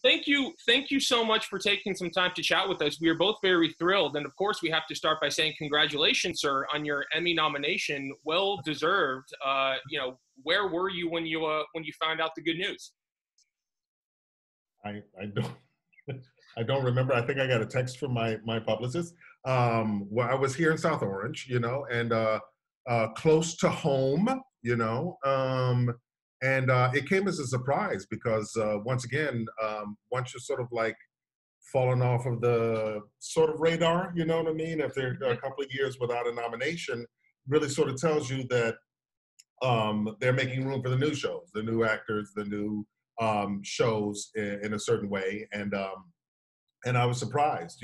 Thank you so much for taking some time to chat with us. We are both very thrilled, and of course, we have to start by saying congratulations, sir, on your Emmy nomination. Well deserved. Where were you when you found out the good news? I don't I don't remember. I think I got a text from my publicist. Well, I was here in South Orange, and close to home, and it came as a surprise because once again, once you're sort of like fallen off of the sort of radar, you know what I mean? After a couple of years without a nomination, really sort of tells you that they're making room for the new shows, the new actors, the new shows in a certain way, and I was surprised,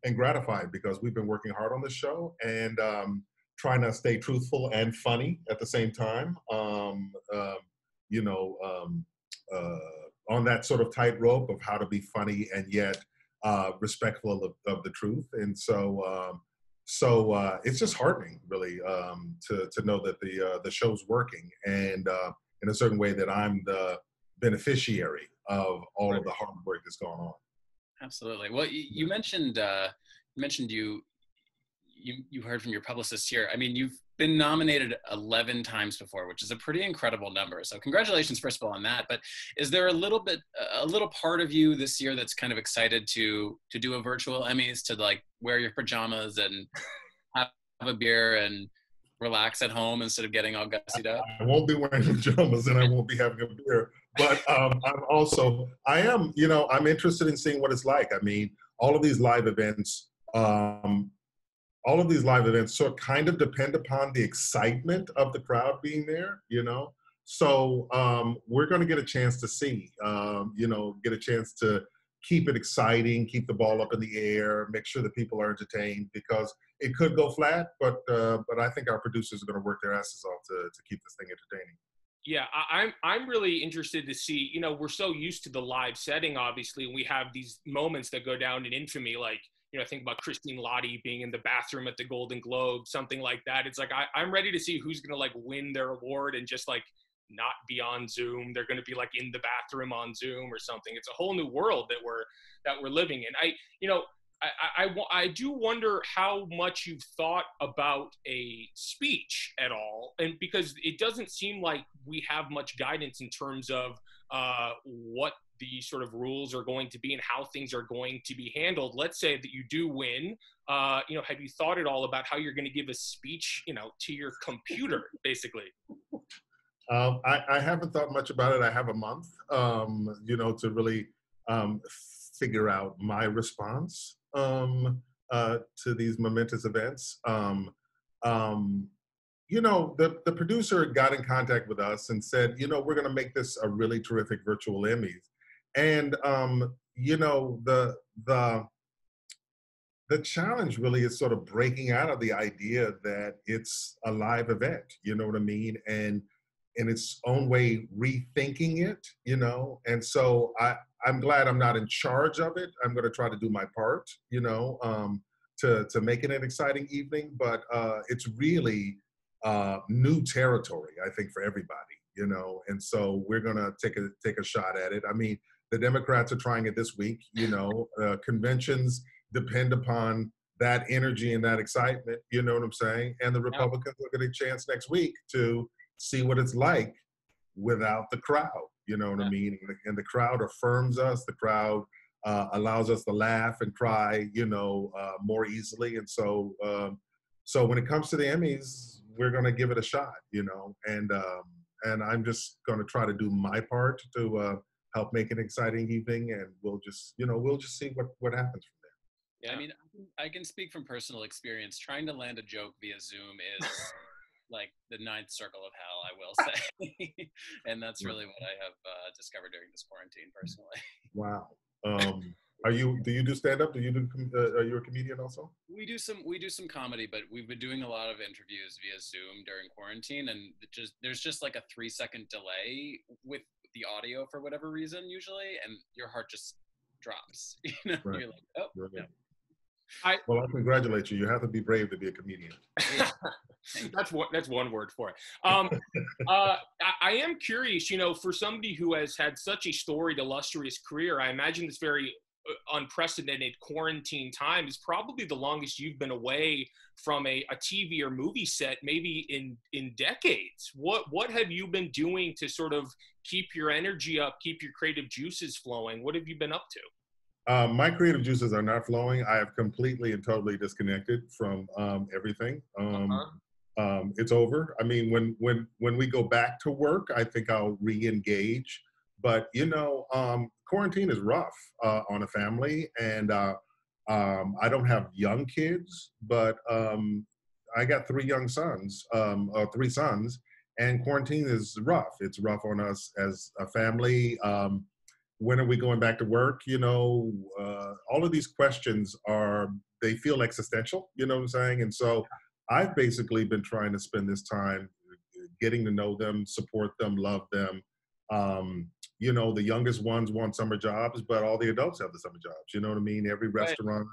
and gratified because we've been working hard on this show and trying to stay truthful and funny at the same time. You know, on that sort of tightrope of how to be funny and yet respectful of the truth, and so it's just heartening, really, to know that the show's working, and in a certain way that I'm the beneficiary of all of the hard work that's going on. Absolutely. Well, you mentioned you heard from your publicist here. I mean, you've been nominated 11 times before, which is a pretty incredible number. So congratulations, first of all, on that. But is there a little part of you this year that's kind of excited to do a virtual Emmys, to like wear your pajamas and have a beer and relax at home instead of getting all gussied up? I won't be wearing pajamas and I won't be having a beer, but I'm interested in seeing what it's like. I mean, all of these live events sort of kind of depend upon the excitement of the crowd being there, So we're going to get a chance to see, get a chance to keep it exciting, keep the ball up in the air, make sure that people are entertained, because it could go flat, but I think our producers are going to work their asses off to keep this thing entertaining. Yeah, I'm really interested to see, we're so used to the live setting, obviously, and we have these moments that go down in infamy, like, I think about Christine Lottie being in the bathroom at the Golden Globe, something like that. It's like, I'm ready to see who's going to like win their award and just like not be on Zoom. They're going to be like in the bathroom on Zoom or something. It's a whole new world that we're living in. I do wonder how much you've thought about a speech at all, and because it doesn't seem like we have much guidance in terms of what the sort of rules are going to be and how things are going to be handled. Let's say that you do win. Have you thought at all about how you're going to give a speech, to your computer, basically? I haven't thought much about it. I have a month, to really figure out my response to these momentous events. The producer got in contact with us and said, we're going to make this a really terrific virtual Emmys. And, the challenge really is sort of breaking out of the idea that it's a live event, you know what I mean? And in its own way, rethinking it, and so I'm glad I'm not in charge of it. I'm going to try to do my part, to make it an exciting evening, but it's really new territory, I think, for everybody, and so we're going to take a shot at it. I mean, the Democrats are trying it this week, conventions depend upon that energy and that excitement, you know what I'm saying? And the Republicans will get a chance next week to see what it's like without the crowd, you know what I mean? And the crowd affirms us, the crowd allows us to laugh and cry, more easily. And so when it comes to the Emmys, we're going to give it a shot, and I'm just going to try to do my part to help make an exciting evening, and we'll just see what happens from there. Yeah, I mean, I can speak from personal experience. Trying to land a joke via Zoom is like the ninth circle of hell, I will say. And that's really what I have discovered during this quarantine, personally. Wow. Do you do stand-up? Are you a comedian also? We do some comedy, but we've been doing a lot of interviews via Zoom during quarantine, and there's just like a 3-second delay with the audio for whatever reason usually, and your heart just drops. Right. You're like, oh, right. No. I Well, I congratulate you. You have to be brave to be a comedian. that's one word for it. I am curious, for somebody who has had such a storied, illustrious career, I imagine this very unprecedented quarantine time is probably the longest you've been away from a TV or movie set, maybe in decades. What have you been doing to sort of keep your energy up, keep your creative juices flowing? What have you been up to? My creative juices are not flowing. I have completely and totally disconnected from everything. Uh-huh. It's over. I mean, when we go back to work, I think I'll re-engage. But quarantine is rough on a family, and I don't have young kids, but I got three sons, and quarantine is rough. It's rough on us as a family. When are we going back to work? All of these questions they feel existential, you know what I'm saying? And so I've basically been trying to spend this time getting to know them, support them, love them. The youngest ones want summer jobs, but all the adults have the summer jobs. You know what I mean? Every Right. restaurant,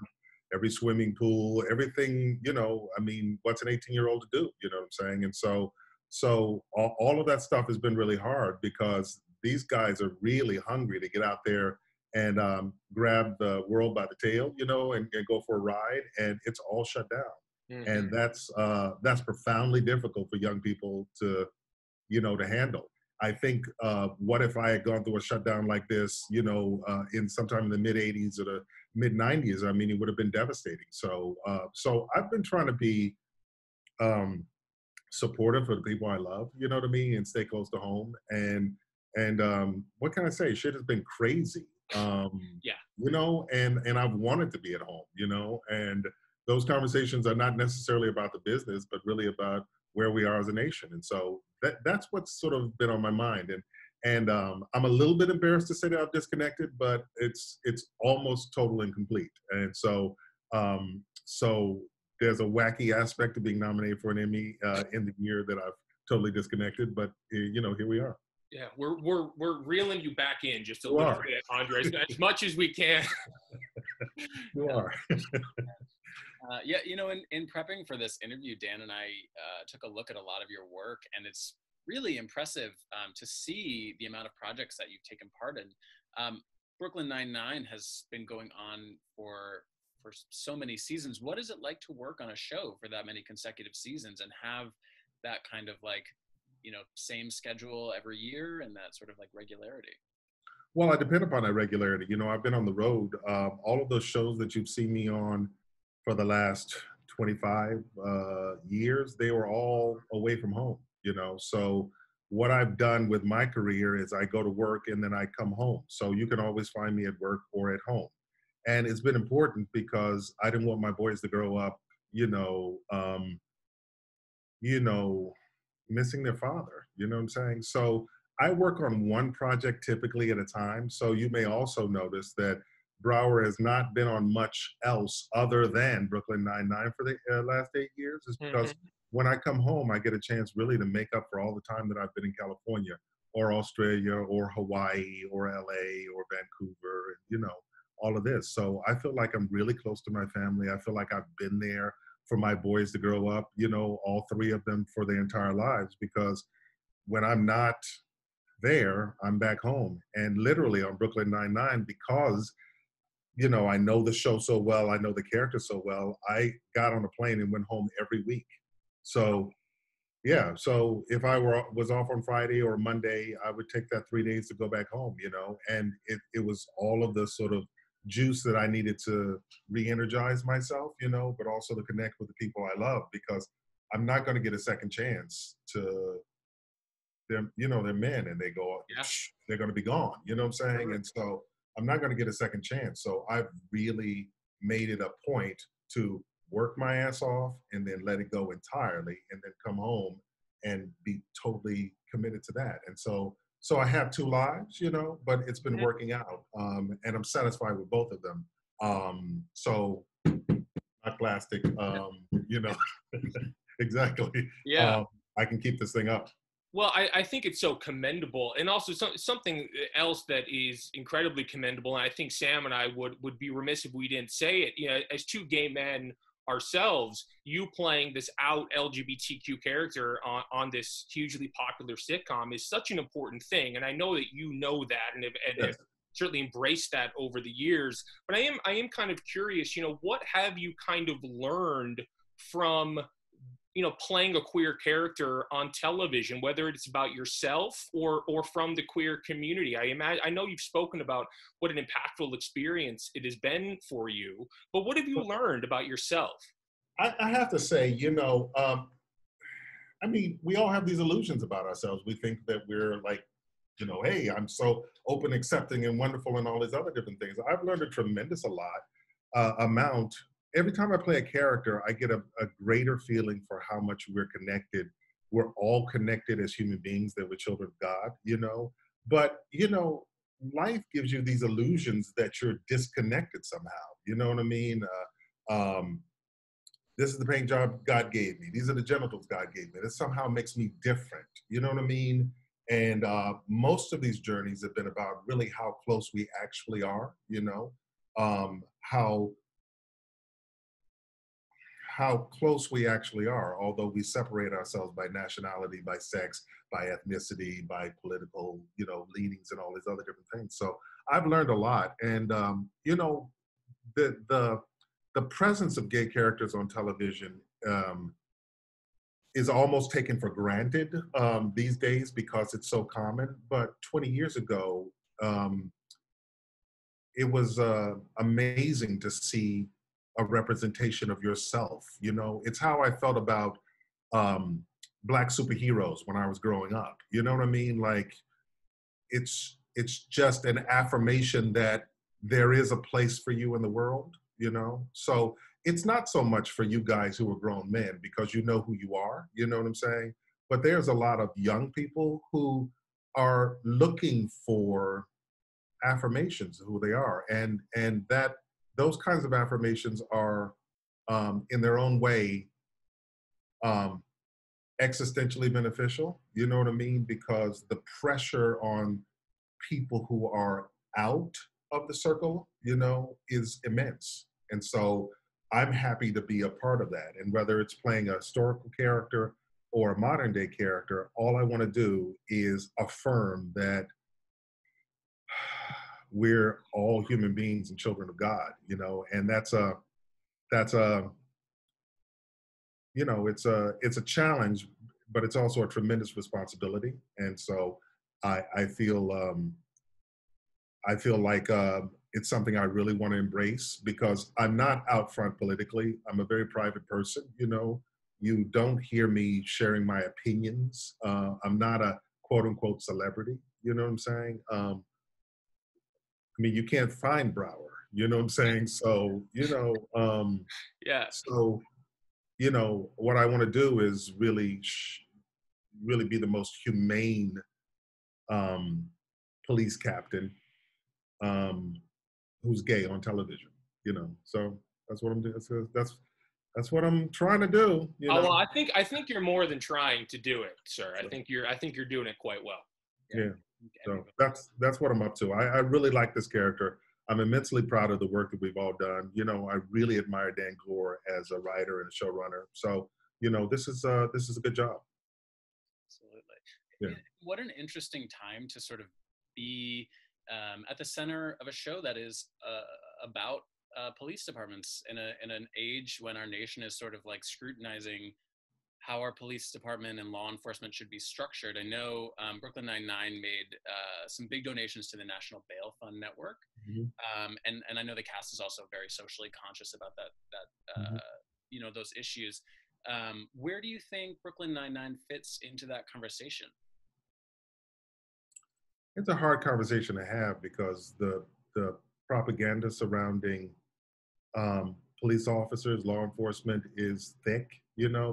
every swimming pool, everything, what's an 18-year-old to do? You know what I'm saying? And so all of that stuff has been really hard because these guys are really hungry to get out there and grab the world by the tail, and go for a ride, and it's all shut down. Mm-hmm. And that's profoundly difficult for young people to handle. I think, what if I had gone through a shutdown like this, in sometime in the mid '80s or the mid '90s? I mean, it would have been devastating. So I've been trying to be supportive for the people I love, you know what I mean, and stay close to home. And what can I say? Shit has been crazy. Yeah. And I've wanted to be at home, and those conversations are not necessarily about the business, but really about where we are as a nation. And so that's what's sort of been on my mind. And I'm a little bit embarrassed to say that I've disconnected, but it's almost total and complete. And so there's a wacky aspect of being nominated for an Emmy in the year that I've totally disconnected. But here we are. Yeah, we're reeling you back in just a You little are. bit, Andre, as much as we can. You are. In prepping for this interview, Dan and I took a look at a lot of your work, and it's really impressive to see the amount of projects that you've taken part in. Brooklyn Nine-Nine has been going on for so many seasons. What is it like to work on a show for that many consecutive seasons and have that kind of same schedule every year and that sort of regularity? Well, I depend upon that regularity. I've been on the road. All of those shows that you've seen me on for the last 25 years, they were all away from home, So what I've done with my career is I go to work and then I come home. So you can always find me at work or at home. And it's been important because I didn't want my boys to grow up, missing their father. You know what I'm saying? So I work on one project typically at a time. So you may also notice that Braugher has not been on much else other than Brooklyn Nine-Nine for the last 8 years. Is because when I come home, I get a chance really to make up for all the time that I've been in California or Australia or Hawaii or LA or Vancouver, all of this. So I feel like I'm really close to my family. I feel like I've been there for my boys to grow up, all three of them for their entire lives, because when I'm not there, I'm back home. And literally on Brooklyn Nine-Nine, because, I know the show so well, I know the character so well, I got on a plane and went home every week. So, yeah. So if I was off on Friday or Monday, I would take that 3 days to go back home, and it was all of the sort of juice that I needed to re-energize myself, but also to connect with the people I love, because I'm not going to get a second chance to them. They're men and they go, Yeah. they're going to be gone. You know what I'm saying? And so I'm not going to get a second chance. So I've really made it a point to work my ass off and then let it go entirely and then come home and be totally committed to that. And so I have two lives, but it's been working out. And I'm satisfied with both of them. So not plastic, exactly. Yeah. I can keep this thing up. Well, I think it's so commendable, and also something else that is incredibly commendable. And I think Sam and I would be remiss if we didn't say it. You know, as two gay men ourselves, you playing this out LGBTQ character on this hugely popular sitcom is such an important thing. And I know that you know that, and have Yes. certainly embraced that over the years. But I am kind of curious. You know, what have you kind of learned from, you know, playing a queer character on television, whether it's about yourself or from the queer community? I know you've spoken about what an impactful experience it has been for you, but what have you learned about yourself? I have to say, I mean, we all have these illusions about ourselves. We think that we're like, hey, I'm so open, accepting, and wonderful, and all these other different things. I've learned a tremendous amount. Every time I play a character, I get a greater feeling for how much we're connected. We're all connected as human beings, that we're children of God, But, life gives you these illusions that you're disconnected somehow. You know what I mean? This is the paint job God gave me. These are the genitals God gave me. This somehow makes me different. You know what I mean? And most of these journeys have been about really how close we actually are, how close we actually are, although we separate ourselves by nationality, by sex, by ethnicity, by political, leanings and all these other different things. So I've learned a lot. And, the presence of gay characters on television is almost taken for granted these days because it's so common. But 20 years ago, it was amazing to see a representation of yourself. It's how I felt about Black superheroes when I was growing up. You know what I mean? Like, it's just an affirmation that there is a place for you in the world. So it's not so much for you guys who are grown men because you know who you are. You know what I'm saying? But there's a lot of young people who are looking for affirmations of who they are, and that those kinds of affirmations are in their own way um, existentially beneficial. You know what I mean? Because the pressure on people who are out of the circle, is immense. And so I'm happy to be a part of that. And whether it's playing a historical character or a modern day character, all I want to do is affirm that we're all human beings and children of God, and that's a it's a challenge, but it's also a tremendous responsibility. And so I feel like it's something I really want to embrace because I'm not out front politically. I'm a very private person. You don't hear me sharing my opinions. I'm not a quote unquote celebrity. You know what I'm saying? I mean, you can't find Braugher. You know what I'm saying? So, Yeah. so, what I want to do is really be the most humane um, police captain who's gay on television. So that's what I'm doing. That's what I'm trying to do. Oh, well, I think you're more than trying to do it, sir. So, I think you're doing it quite well. yeah. So that's what I'm up to. I really like this character. I'm immensely proud of the work that we've all done. I really admire Dan Gore as a writer and a showrunner. So, this is a good job. Absolutely. Yeah. What an interesting time to sort of be at the center of a show that is about police departments in an age when our nation is sort of like scrutinizing how our police department and law enforcement should be structured. I know Brooklyn Nine-Nine made some big donations to the National Bail Fund Network, and I know the cast is also very socially conscious about that those issues. Where do you think Brooklyn Nine-Nine fits into that conversation? It's a hard conversation to have because the propaganda surrounding police officers, law enforcement is thick.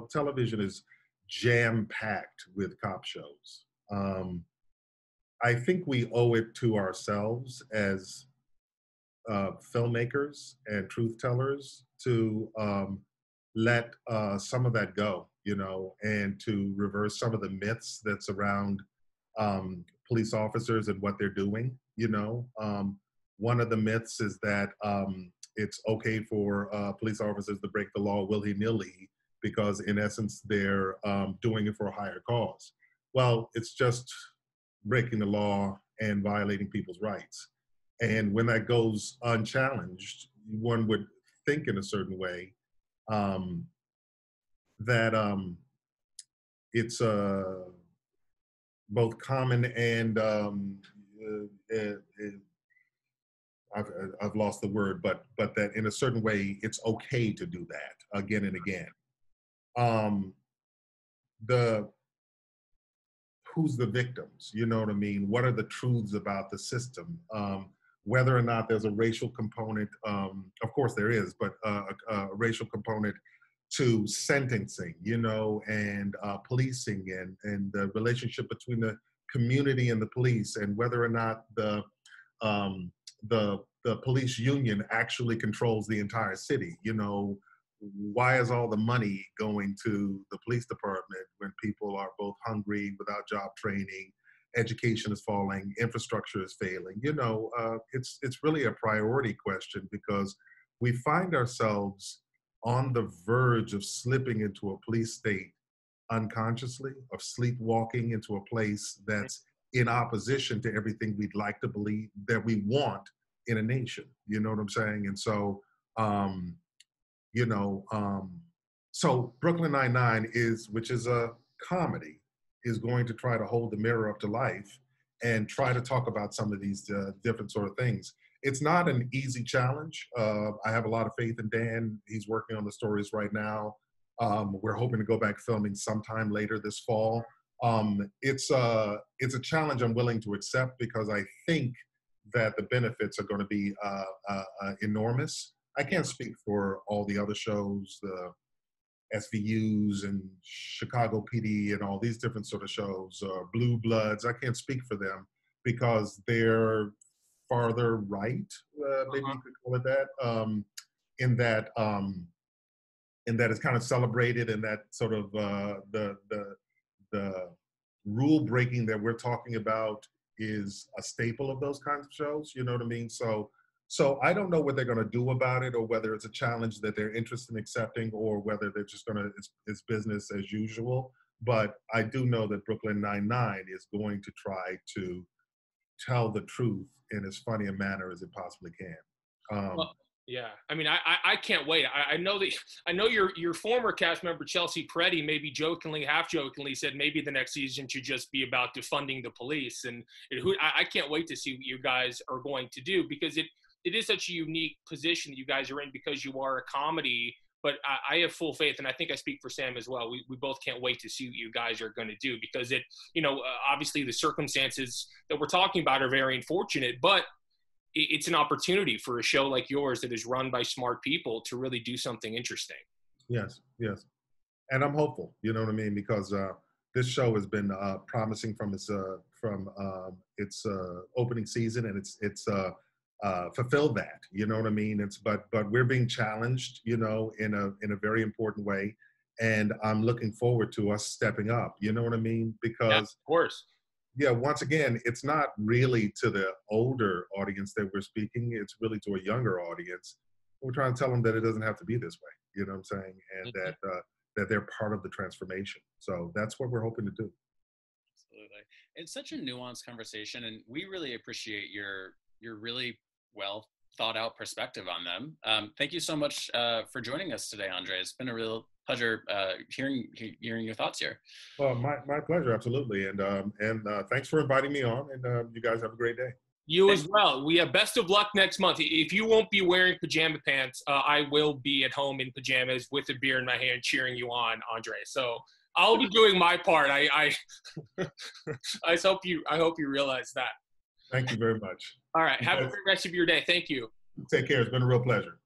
Television is jam-packed with cop shows. I think we owe it to ourselves as filmmakers and truth tellers to let some of that go. and to reverse some of the myths that surround police officers and what they're doing. One of the myths is that it's okay for police officers to break the law willy-nilly because in essence they're doing it for a higher cause. Well, it's just breaking the law and violating people's rights. And when that goes unchallenged, one would think in a certain way that it's both common and I've lost the word, but that in a certain way it's okay to do that again and again. The who's the victims? You know what I mean? What are the truths about the system? Whether or not there's a racial component, of course there is, but a racial component to sentencing, and policing and the relationship between the community and the police, and whether or not the police union actually controls the entire city. Why is all the money going to the police department when people are both hungry, without job training, education is falling, infrastructure is failing? It's really a priority question because we find ourselves on the verge of slipping into a police state unconsciously, of sleepwalking into a place that's in opposition to everything we'd like to believe that we want in a nation. You know what I'm saying? And so, so Brooklyn Nine-Nine which is a comedy, is going to try to hold the mirror up to life and try to talk about some of these different sort of things. It's not an easy challenge. I have a lot of faith in Dan. He's working on the stories right now. We're hoping to go back filming sometime later this fall. It's a challenge I'm willing to accept because I think that the benefits are going to be enormous. I can't speak for all the other shows, the SVUs and Chicago PD and all these different sort of shows, Blue Bloods. I can't speak for them because they're farther right, maybe you could call it that, in that it's kind of celebrated, and that sort of the rule breaking that we're talking about is a staple of those kinds of shows. You know what I mean? So I don't know what they're going to do about it, or whether it's a challenge that they're interested in accepting, or whether they're just going to it's business as usual. But I do know that Brooklyn Nine-Nine is going to try to tell the truth in as funny a manner as it possibly can. Well, yeah, I mean, I can't wait. I know your former cast member Chelsea Peretti maybe jokingly, half jokingly, said maybe the next season should just be about defunding the police, and I can't wait to see what you guys are going to do, because it is such a unique position that you guys are in because you are a comedy. But I have full faith, and I think I speak for Sam as well. We both can't wait to see what you guys are going to do, because obviously the circumstances that we're talking about are very unfortunate, but it's an opportunity for a show like yours that is run by smart people to really do something interesting. Yes. And I'm hopeful, you know what I mean? Because this show has been promising from its opening season, and it's fulfilled that, you know what I mean? But we're being challenged, in a very important way. And I'm looking forward to us stepping up, you know what I mean? Because yeah, of course. Yeah, once again, it's not really to the older audience that we're speaking. It's really to a younger audience. We're trying to tell them that it doesn't have to be this way, you know what I'm saying? And that they're part of the transformation. So that's what we're hoping to do. Absolutely. It's such a nuanced conversation, and we really appreciate your really well thought out perspective on them. Thank you so much for joining us today, Andre. It's been a real pleasure hearing your thoughts here. Well, my pleasure, absolutely. And thanks for inviting me on, and you guys have a great day. You as well. We have best of luck next month. If you won't be wearing pajama pants, I will be at home in pajamas with a beer in my hand cheering you on, Andre. So I'll be doing my part. I hope you realize that. Thank you very much. All right. Have a great rest of your day. Thank you. Take care. It's been a real pleasure.